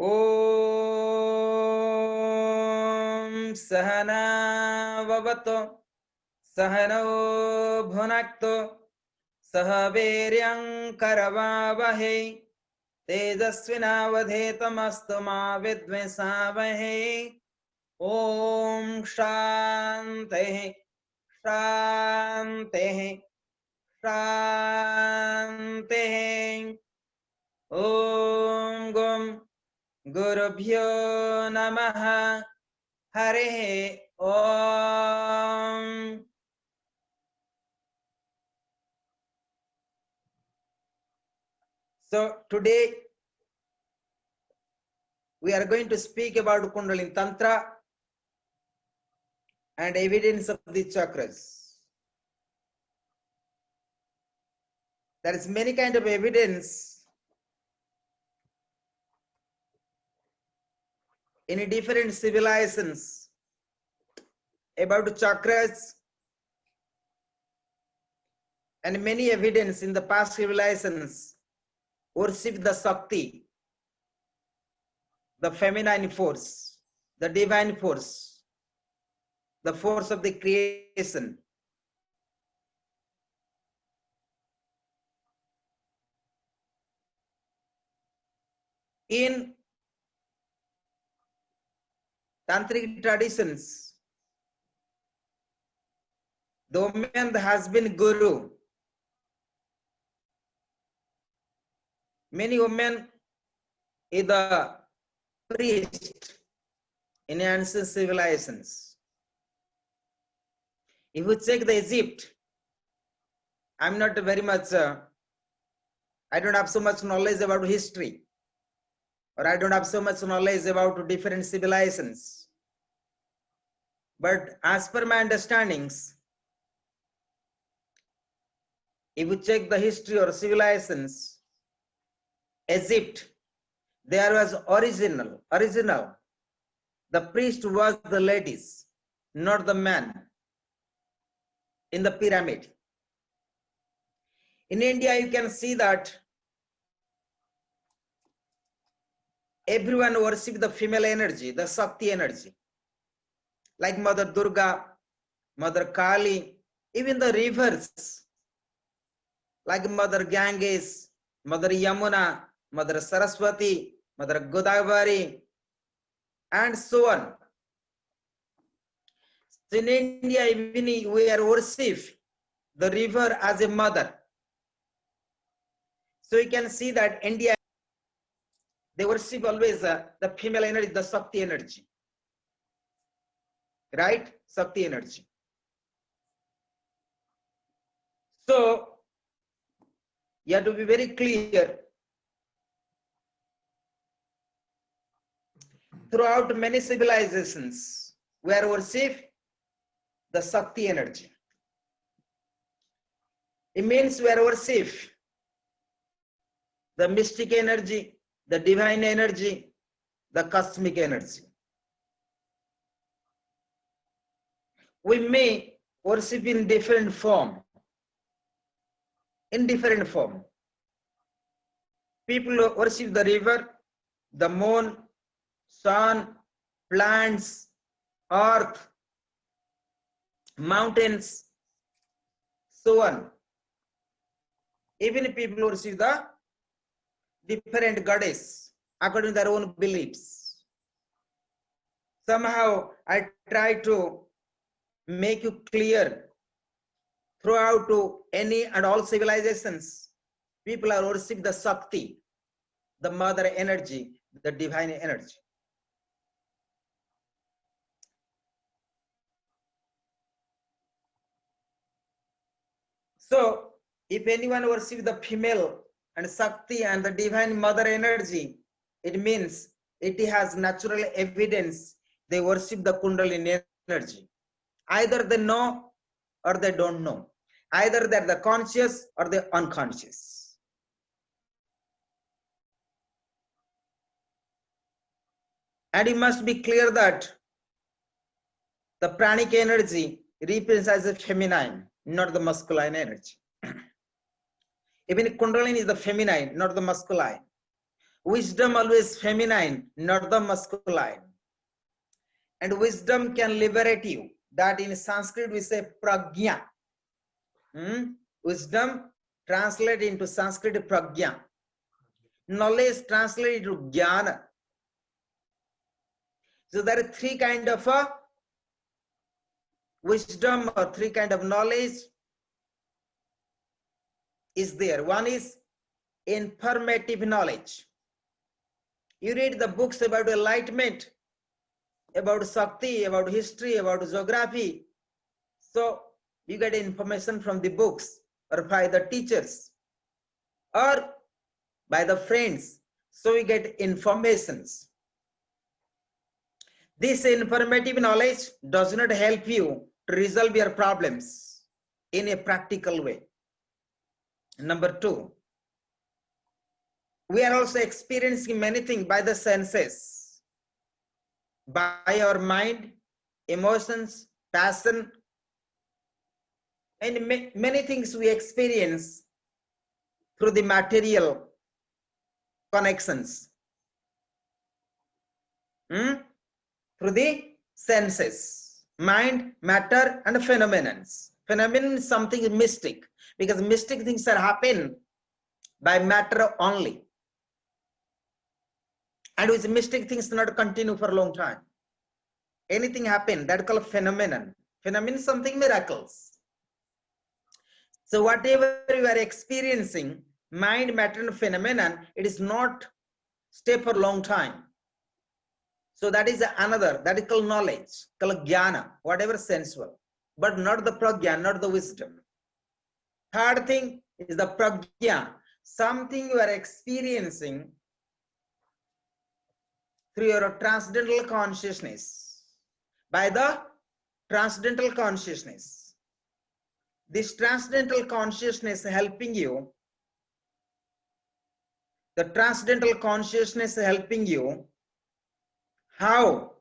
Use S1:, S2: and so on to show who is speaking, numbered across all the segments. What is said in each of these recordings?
S1: Om Sahana Vavato Sahano Bhunakto Sahaviryam Karavavahe Tejasvinavadhetamastu ma vidvisavahe. Om Shanti Shanti Shanti. Om Gum Gurubhyo Namaha Hare Om. So today we are going to speak about Kundalini Tantra and evidence of the chakras. There is many kind of evidence in different civilizations about chakras, and many evidence in the past civilizations worship the Shakti, the feminine force, the divine force, the force of the creation. In tantric traditions, the woman has been guru. Many women is the priest in ancient civilizations. If you check the Egypt, I'm not very much, I don't have so much knowledge about history, or I don't have so much knowledge about different civilizations. But as per my understandings, if you check the history or civilizations, Egypt, there was original. The priest was the ladies, not the man in the pyramid. In India, you can see that everyone worship the female energy, the Shakti energy, like Mother Durga, Mother Kali, even the rivers, like Mother Ganges, Mother Yamuna, Mother Saraswati, Mother Godavari, and so on. In India, even we are worship the river as a mother. So you can see that India, they worship always the female energy, the Shakti energy. Right? Shakti energy. So you have to be very clear. Throughout many civilizations, we are worship the Shakti energy. It means we are worship the mystic energy, the divine energy, the cosmic energy. We may worship in different form. People worship the river, the moon, sun, plants, earth, mountains, so on. Even people worship the different goddess according to their own beliefs. Somehow I try to make you clear throughout to any and all civilizations, people are worship the Shakti, the mother energy, the divine energy. So if anyone worship the female and Shakti and the divine mother energy, it means it has natural evidence they worship the Kundalini energy. Either they know or they don't know. Either they're the conscious or the unconscious. And it must be clear that the pranic energy represents as a feminine, not the masculine energy. Even Kundalini is the feminine, not the masculine. Wisdom always feminine, not the masculine. And wisdom can liberate you. That in Sanskrit we say pragya. Wisdom translate into Sanskrit pragya. Knowledge translate into jnana. So there are three kind of wisdom or three kind of knowledge is there. One is informative knowledge. You read the books about enlightenment, about Shakti, about history, about geography. So you get information from the books or by the teachers or by the friends. So we get informations. This informative knowledge does not help you to resolve your problems in a practical way. Number two, we are also experiencing many things by the senses, by our mind, emotions, passion, and many things we experience through the material connections, through the senses, mind, matter, and phenomenons. Phenomenon is something mystic, because mystic things are happen by matter only. And with mystic things not continue for a long time. Anything happen, that called phenomenon. Phenomenon is something miracles. So whatever you are experiencing, mind, matter, and phenomenon, it is not stay for a long time. So that is another, that is called knowledge, called jnana, whatever sensual, but not the pragya, not the wisdom. Third thing is the pragya, something you are experiencing through your transcendental consciousness, by the transcendental consciousness. This transcendental consciousness helping you, the transcendental consciousness helping you how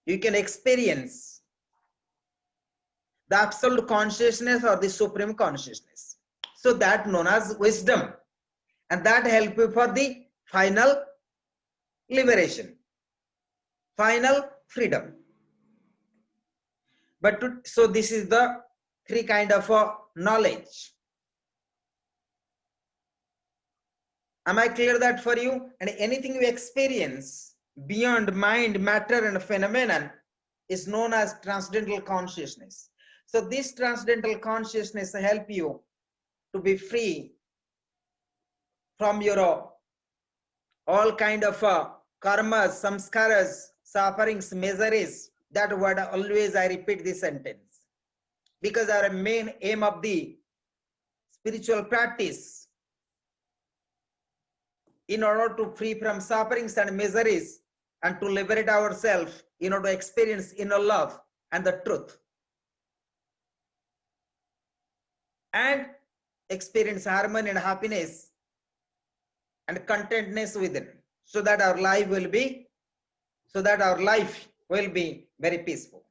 S1: you can experience the absolute consciousness or the supreme consciousness. So that known as wisdom, and that help you for the final liberation, final freedom. But so this is the three kind of knowledge. Am I clear that for you? And anything we experience beyond mind, matter, and phenomenon is known as transcendental consciousness. So this transcendental consciousness help you to be free from your all kind of karmas, samskaras, sufferings, miseries. That word always I repeat this sentence, because our main aim of the spiritual practice, in order to free from sufferings and miseries and to liberate ourselves, in order to experience inner love and the truth, and experience harmony and happiness and contentness within, so that our life will be very peaceful.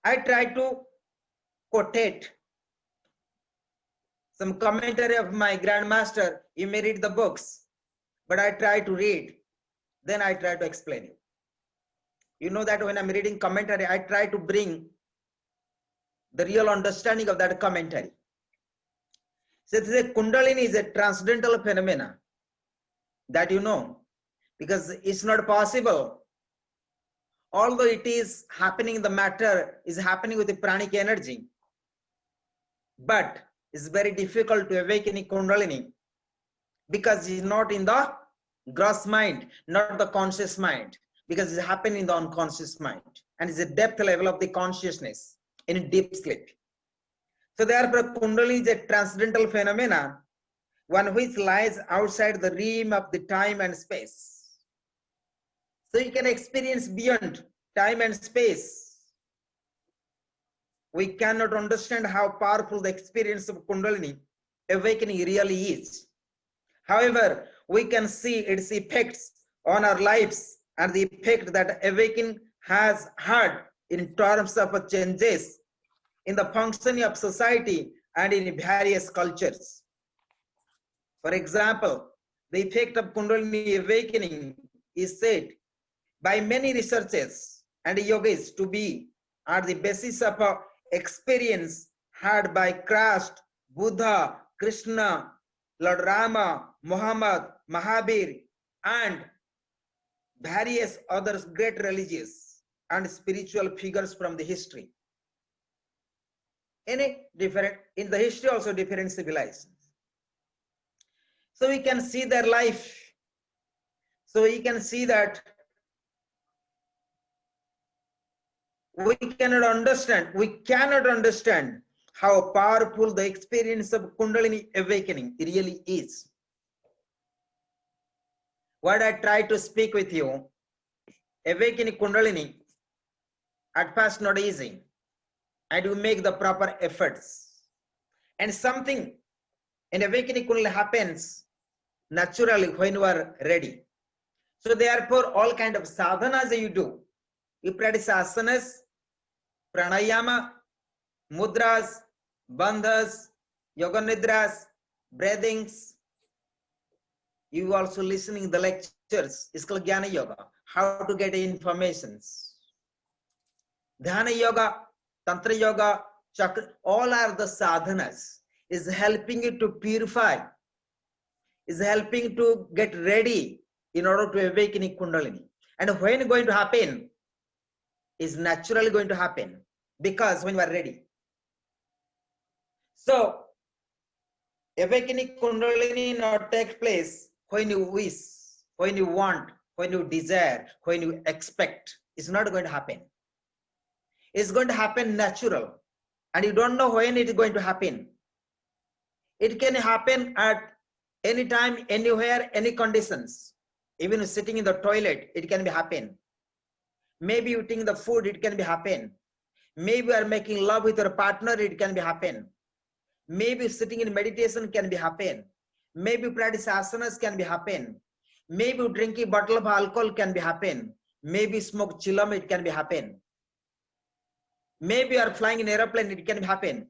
S1: I try to quotate some commentary of my grandmaster. You may read the books, but I try to read, then I try to explain you. You know that when I'm reading commentary, I try to bring the real understanding of that commentary. So Kundalini is a transcendental phenomena that you know, because it's not possible, although it is happening, the matter is happening with the pranic energy, but it's very difficult to awaken Kundalini, because it's not in the gross mind, not the conscious mind, because it's happening in the unconscious mind, and it's a depth level of the consciousness in deep sleep. So therefore Kundalini is a transcendental phenomena, one which lies outside the realm of the time and space. So you can experience beyond time and space. We cannot understand how powerful the experience of Kundalini awakening really is. However, we can see its effects on our lives and the effect that awakening has had in terms of changes in the functioning of society and in various cultures. For example, the effect of Kundalini awakening is said by many researchers and yogis to be at the basis of a experience had by Christ, Buddha, Krishna, Lord Rama, Muhammad, Mahabir, and various other great religious and spiritual figures from the history. In the history also different civilizations. So we can see their life. So we can see that we cannot understand how powerful the experience of Kundalini awakening really is. What I try to speak with you, awakening Kundalini, at first not easy, and you make the proper efforts. And something in awakening Kundalini happens naturally when you are ready. So therefore, all kind of sadhanas you do, you practice asanas, pranayama, mudras, bandhas, yoga nidras, breathings. You also listening the lectures, is called Jnana Yoga, how to get informations. Dhyana Yoga, Tantra Yoga, Chakra, all are the sadhanas, is helping you to purify, is helping to get ready in order to awaken Kundalini. And when going to happen, is naturally going to happen, because when you are ready. So, awakening Kundalini not take place when you wish, when you want, when you desire, when you expect. It's not going to happen. It's going to happen natural, and you don't know when it is going to happen. It can happen at any time, anywhere, any conditions. Even sitting in the toilet, it can be happen. Maybe eating the food, it can be happen. Maybe you are making love with your partner, it can be happen. Maybe sitting in meditation can be happen. Maybe practice asanas can be happen. Maybe drinking a bottle of alcohol can be happen. Maybe smoke chillum, it can be happen. Maybe you are flying in aeroplane, it can happen.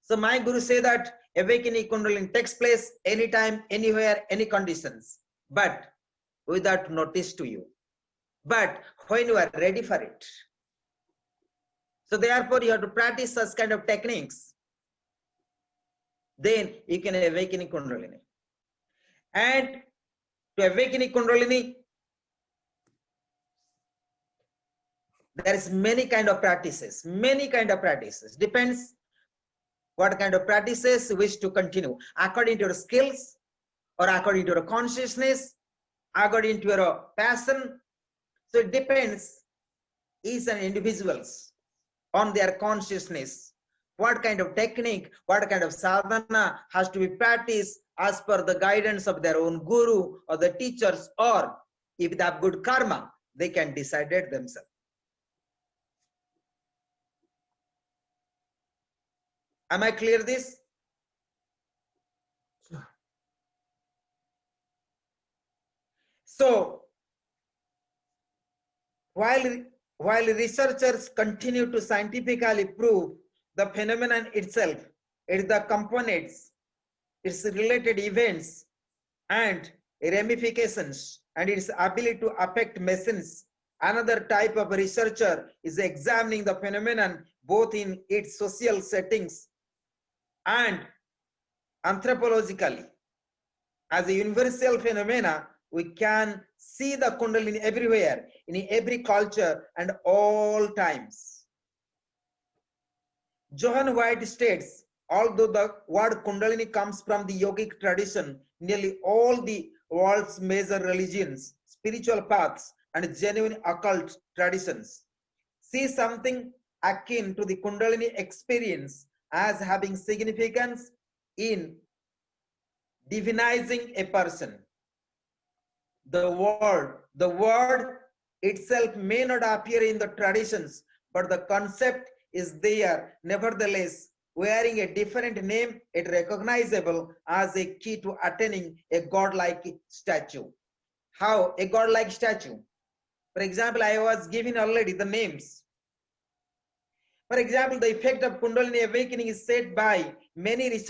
S1: So my guru say that awakening Kundalini takes place anytime, anywhere, any conditions, but without notice to you. But when you are ready for it. So therefore you have to practice such kind of techniques. Then you can awaken Kundalini. And to awaken Kundalini, there is many kind of practices, depends what kind of practices you wish to continue, according to your skills, or according to your consciousness, according to your passion. So it depends each and individuals on their consciousness, what kind of technique, what kind of sadhana has to be practiced as per the guidance of their own guru or the teachers, or if they have good karma, they can decide it themselves. Am I clear this? So, while researchers continue to scientifically prove the phenomenon itself, its the components, its related events and ramifications, and its ability to affect machines, another type of researcher is examining the phenomenon both in its social settings and anthropologically. As a universal phenomena, we can see the Kundalini everywhere, in every culture and all times. Johann White states, although the word Kundalini comes from the yogic tradition, nearly all the world's major religions, spiritual paths, and genuine occult traditions see something akin to the Kundalini experience as having significance in divinizing a person. The word itself may not appear in the traditions, but the concept is there. Nevertheless, wearing a different name, it recognizable as a key to attaining a godlike statue. How a godlike statue? For example, I was giving already the names. For example, the effect of Kundalini awakening is said by many researchers